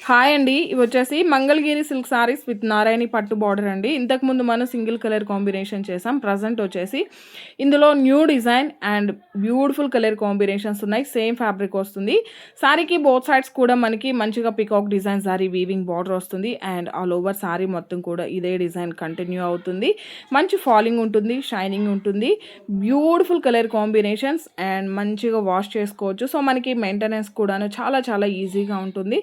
Hi అండి. ఇవి వచ్చేసి మంగళగిరి సిల్క్ సారీస్ విత్ నారాయణి పట్టు బార్డర్ అండి. ఇంతకుముందు మనం సింగిల్ కలర్ కాంబినేషన్ చేసాం. ప్రజెంట్ వచ్చేసి ఇందులో new design and beautiful colour combinations ఉన్నాయి. సేమ్ ఫ్యాబ్రిక్ వస్తుంది. సారీకి బోత్ సైడ్స్ కూడా మనకి మంచిగా peacock design sari weaving border వస్తుంది. అండ్ ఆల్ ఓవర్ సారీ మొత్తం కూడా ఇదే డిజైన్ కంటిన్యూ అవుతుంది. మంచి ఫాలింగ్ ఉంటుంది, షైనింగ్ ఉంటుంది. బ్యూటిఫుల్ కలర్ కాంబినేషన్స్ అండ్ మంచిగా వాష్ చేసుకోవచ్చు. సో మనకి మెయింటెనెన్స్ కూడాను చాలా చాలా ఈజీగా ఉంటుంది.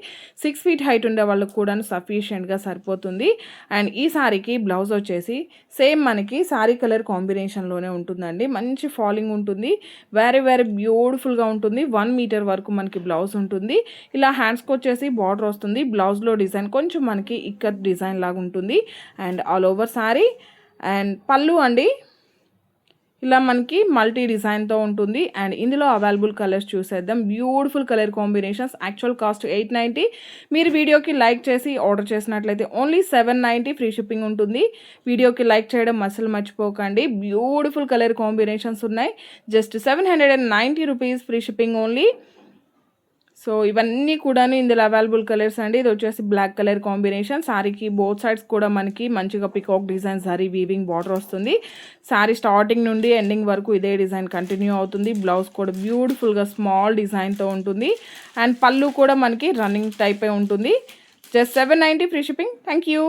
6 ఫీట్ హైట్ ఉండే వాళ్ళకు కూడా సఫిషియెంట్గా సరిపోతుంది. అండ్ ఈ సారీకి బ్లౌజ్ వచ్చేసి సేమ్ మనకి సారీ కలర్ కాంబినేషన్లోనే ఉంటుందండి. మంచి ఫాలింగ్ ఉంటుంది. వెరీ వెరీ బ్యూటిఫుల్గా ఉంటుంది. 1 మీటర్ వరకు మనకి బ్లౌజ్ ఉంటుంది. ఇలా హ్యాండ్స్కి వచ్చేసి బార్డర్ వస్తుంది. బ్లౌజ్లో డిజైన్ కొంచెం మనకి ఇక్కత్ డిజైన్ లాగా ఉంటుంది. And all over sorry and పళ్ళు అండి ఇలా మనకి మల్టీ డిజైన్తో ఉంటుంది. అండ్ ఇందులో అవైలబుల్ కలర్స్ చూసేద్దాం. Beautiful colour combinations. Actual cost 890. మీరు వీడియోకి లైక్ చేసి ఆర్డర్ చేసినట్లయితే ఓన్లీ 790 ఫ్రీ షిప్పింగ్ ఉంటుంది. వీడియోకి లైక్ చేయడం అసలు మర్చిపోకండి. బ్యూటిఫుల్ కలర్ కాంబినేషన్స్ ఉన్నాయి. Just 790 rupees free shipping only. So ఇవన్నీ కూడా ఇందులో అవైలబుల్ కలర్స్ అండి. ఇది వచ్చేసి బ్లాక్ కలర్ కాంబినేషన్. సారీకి బోత్ సైడ్స్ కూడా మనకి మంచిగా peacock design sari weaving border వస్తుంది. సారీ స్టార్టింగ్ నుండి ఎండింగ్ వరకు ఇదే డిజైన్ కంటిన్యూ అవుతుంది. బ్లౌజ్ కూడా బ్యూటిఫుల్గా స్మాల్ డిజైన్తో ఉంటుంది. అండ్ పళ్ళు కూడా మనకి రన్నింగ్ టైపే ఉంటుంది. Just 790 free shipping. Thank you.